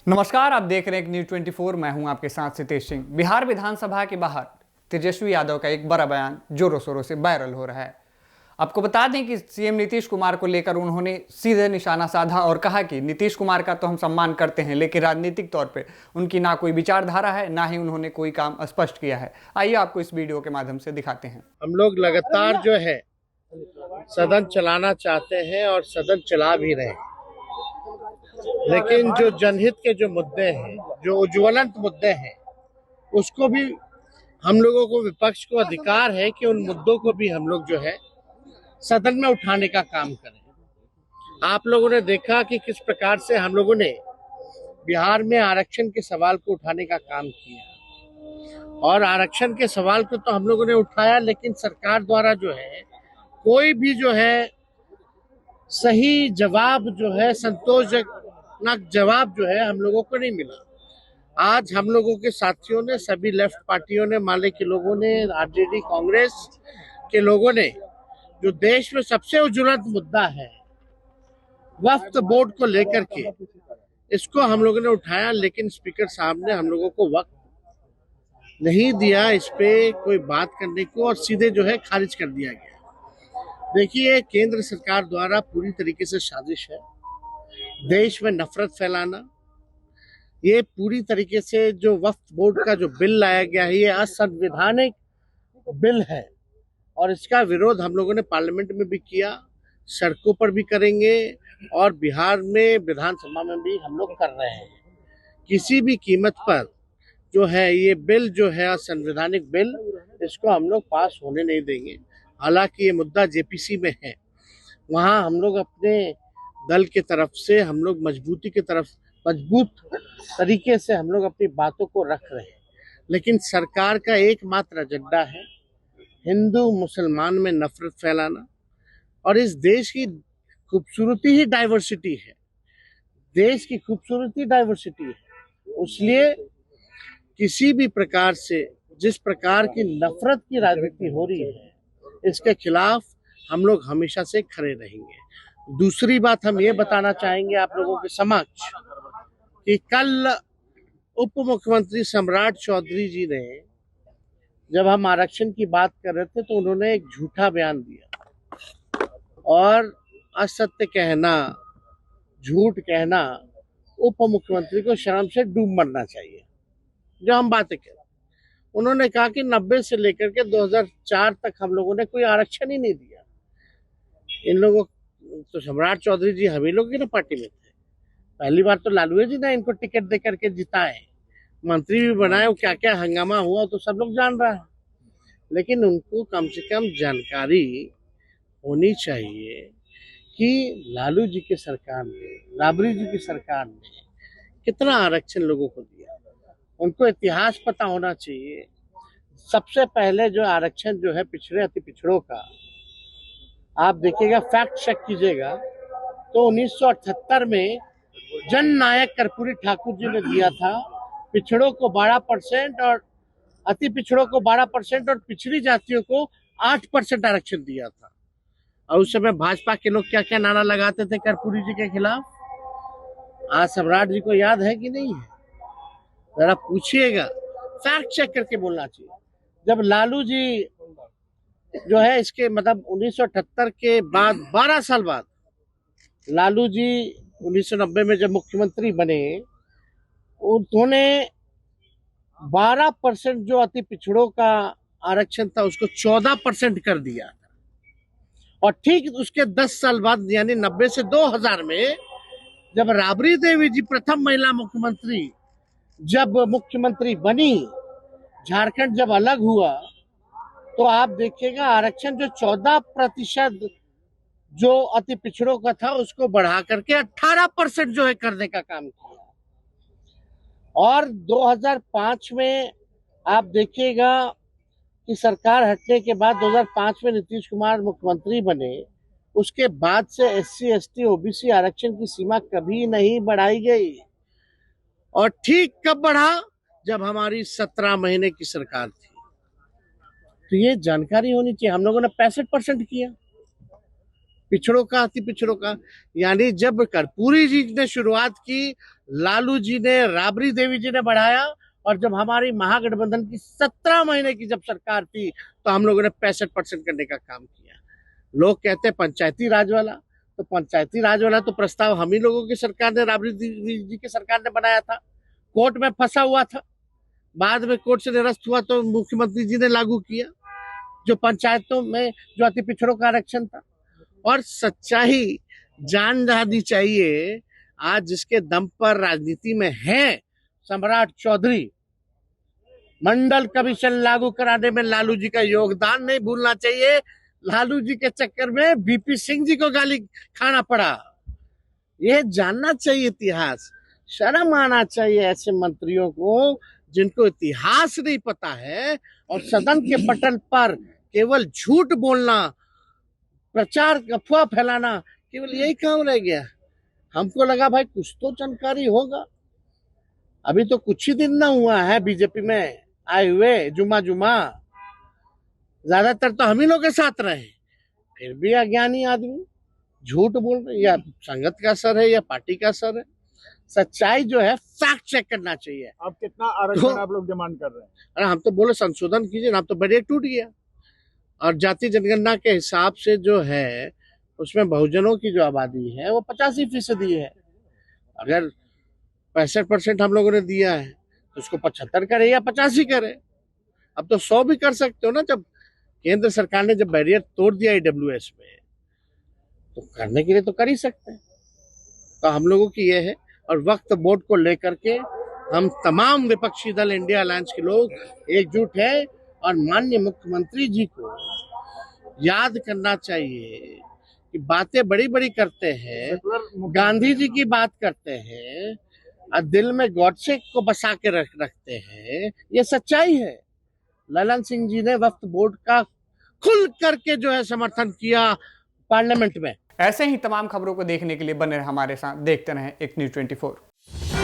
नमस्कार, आप देख रहे हैं न्यूज 24। मैं हूं आपके साथ सितेश सिंह। बिहार विधानसभा के बाहर तेजस्वी यादव का एक बड़ा बयान जोरों शोरों से वायरल हो रहा है। आपको बता दें कि सीएम नीतीश कुमार को लेकर उन्होंने सीधे निशाना साधा और कहा कि नीतीश कुमार का तो हम सम्मान करते हैं, लेकिन राजनीतिक तौर पे उनकी ना कोई विचारधारा है, ना ही उन्होंने कोई काम स्पष्ट किया है। आइए आपको इस वीडियो के माध्यम से दिखाते हैं। हम लोग लगातार जो है सदन चलाना चाहते हैं और सदन चला भी रहे हैं, लेकिन जो जनहित के जो मुद्दे हैं, जो ज्वलंत मुद्दे हैं, उसको भी हम लोगों को, विपक्ष को अधिकार है कि उन मुद्दों को भी हम लोग जो है सदन में उठाने का काम करें। आप लोगों ने देखा कि किस प्रकार से हम लोगों ने बिहार में आरक्षण के सवाल को उठाने का काम किया, और आरक्षण के सवाल को तो हम लोगों ने उठाया, लेकिन सरकार द्वारा जो है कोई भी जो है सही जवाब जो है, संतोषजनक जवाब जो है हम लोगों को नहीं मिला। आज हम लोगों के साथियों ने, सभी लेफ्ट पार्टियों ने, माले के लोगों ने, आरजेडी कांग्रेस के लोगों ने, जो देश में सबसे ज्वलंत मुद्दा है वक्फ बोर्ड को लेकर के, इसको हम लोगों ने उठाया, लेकिन स्पीकर साहब ने हम लोगों को वक्त नहीं दिया इस पे कोई बात करने को, और सीधे जो है खारिज कर दिया गया। देखिए, केंद्र सरकार द्वारा पूरी तरीके से साजिश है देश में नफरत फैलाना। ये पूरी तरीके से जो वक्फ बोर्ड का जो बिल लाया गया है, ये असंवैधानिक बिल है, और इसका विरोध हम लोगों ने पार्लियामेंट में भी किया, सड़कों पर भी करेंगे, और बिहार में विधानसभा में भी हम लोग कर रहे हैं। किसी भी कीमत पर जो है ये बिल जो है असंवैधानिक बिल, इसको हम लोग पास होने नहीं देंगे। हालांकि ये मुद्दा जेपीसी में है, वहाँ हम लोग अपने दल के तरफ से हम लोग मजबूत तरीके से हम लोग अपनी बातों को रख रहे हैं, लेकिन सरकार का एकमात्र एजेंडा है हिंदू मुसलमान में नफरत फैलाना। और इस देश की खूबसूरती ही डाइवर्सिटी है, देश की खूबसूरती डाइवर्सिटी है, इसलिए किसी भी प्रकार से जिस प्रकार की नफरत की राजनीति हो रही है, इसके खिलाफ हम लोग हमेशा से खड़े रहेंगे। दूसरी बात हम ये बताना चाहेंगे आप लोगों के समक्ष कि कल उप मुख्यमंत्री सम्राट चौधरी जी ने, जब हम आरक्षण की बात कर रहे थे, तो उन्होंने एक झूठा बयान दिया, और असत्य कहना, झूठ कहना, उप मुख्यमंत्री को शर्म से डूब मरना चाहिए। जो हम बातें करें, उन्होंने कहा कि 90 से लेकर के 2004 तक हम लोगों ने कोई आरक्षण ही नहीं दिया। इन लोगों तो सम्राट चौधरी जी हम ही लोग की ना पार्टी में थे। पहली बार तो लालू जी ने इनको टिकट दे करके जिताए, मंत्री भी बनाए, वो क्या क्या हंगामा हुआ तो सब लोग जान रहा है। लेकिन उनको कम से कम जानकारी होनी चाहिए कि लालू जी की सरकार ने, राबड़ी जी की सरकार ने कितना आरक्षण लोगों को दिया। उनको इतिहास पता होना चाहिए। सबसे पहले जो आरक्षण जो है पिछड़े अति पिछड़ों का, आप देखिएगा, फैक्ट चेक कीजिएगा, तो 1978 में जन नायक कर्पूरी ठाकुर जी ने दिया था। पिछड़ों को 12% और अति पिछड़ों को 12% और पिछड़ी जातियों को 8% आरक्षण दिया था। और उस समय भाजपा के लोग क्या क्या नारा लगाते थे कर्पूरी जी के खिलाफ, आज सम्राट जी को याद है कि नहीं है? जरा पूछिएगा, फैक्ट चेक करके बोलना चाहिए। जब लालू जी जो है, इसके मतलब 1978 के बाद 12 साल बाद लालू जी 1990 में जब मुख्यमंत्री बने, उन्होंने 12% जो अति पिछड़ों का आरक्षण था उसको 14% कर दिया। और ठीक उसके 10 साल बाद, यानी 90 से 2000 में, जब राबड़ी देवी जी प्रथम महिला मुख्यमंत्री जब मुख्यमंत्री बनी, झारखंड जब अलग हुआ, तो आप देखिएगा आरक्षण जो 14% जो अति पिछड़ों का था, उसको बढ़ा करके 18% जो है करने का काम किया। और 2005 में आप देखिएगा कि सरकार हटने के बाद 2005 में नीतीश कुमार मुख्यमंत्री बने, उसके बाद से SC ST OBC आरक्षण की सीमा कभी नहीं बढ़ाई गई। और ठीक कब बढ़ा? जब हमारी 17 महीने की सरकार थी। तो ये जानकारी होनी चाहिए। हम लोगों ने 65% किया पिछड़ों का, अति पिछड़ों का। यानी जब कर्पूरी जी ने शुरुआत की लालू जी ने, राबड़ी देवी जी ने बढ़ाया, और जब हमारी महागठबंधन की 17 महीने की जब सरकार थी तो हम लोगों ने 65% करने का काम किया। लोग कहते हैं पंचायती राज वाला, तो पंचायती राज वाला तो प्रस्ताव हम ही लोगों की सरकार ने, राबड़ी देवी जी की सरकार ने बनाया था, कोर्ट में फंसा हुआ था, बाद में कोर्ट से निरस्त हुआ तो मुख्यमंत्री जी ने लागू किया, जो पंचायतों में जो अति पिछड़ों का आरक्षण था। और सच्चाई जान जानी चाहिए, आज जिसके दम पर राजनीति में है सम्राट चौधरी, मंडल कमीशन लागू कराने में लालू जी का योगदान नहीं भूलना चाहिए। लालू जी के चक्कर में बीपी सिंह जी को गाली खाना पड़ा, यह जानना चाहिए इतिहास। शर्म आना चाहिए ऐसे मंत्रियों को जिनको इतिहास नहीं पता है और सदन के पटल पर केवल झूठ बोलना, प्रचार अफवाह फैलाना, केवल यही काम रह गया। हमको लगा भाई कुछ तो जानकारी होगा। अभी तो कुछ ही दिन ना हुआ है बीजेपी में आए हुए, जुमा ज्यादातर तो हम ही लोग के साथ रहे, फिर भी अज्ञानी आदमी झूठ बोल रहे। या संगत का असर है या पार्टी का असर है। सच्चाई जो है फैक्ट चेक करना चाहिए। अब कितना आरक्षण आप लोग डिमांड कर रहे हैं? अरे हम तो बोले संशोधन कीजिए ना, अब तो बैरियर टूट गया। और जाति जनगणना के हिसाब से जो है उसमें बहुजनों की जो आबादी है वो 85% है। अगर 65% हम लोगों ने दिया है तो उसको 75 करे या 85 करे। अब तो 100 भी कर सकते हो ना। जब केंद्र सरकार ने जब बैरियर तोड़ दिया ईडब्ल्यूएस में, तो करने के लिए तो कर ही सकते हैं। तो हम लोगों की ये है, और वक्त बोर्ड को लेकर के हम तमाम विपक्षी दल, इंडिया अलायंस के लोग एकजुट हैं। और माननीय मुख्यमंत्री जी को याद करना चाहिए कि बातें बड़ी बड़ी करते हैं, गांधी जी की बात करते हैं और दिल में गॉडसे को बसा के रखते हैं। ये सच्चाई है। ललन सिंह जी ने वक्फ बोर्ड का खुल करके जो है समर्थन किया पार्लियामेंट में। ऐसे ही तमाम खबरों को देखने के लिए बने रहे हमारे साथ, देखते रहें एक न्यूज़ 24।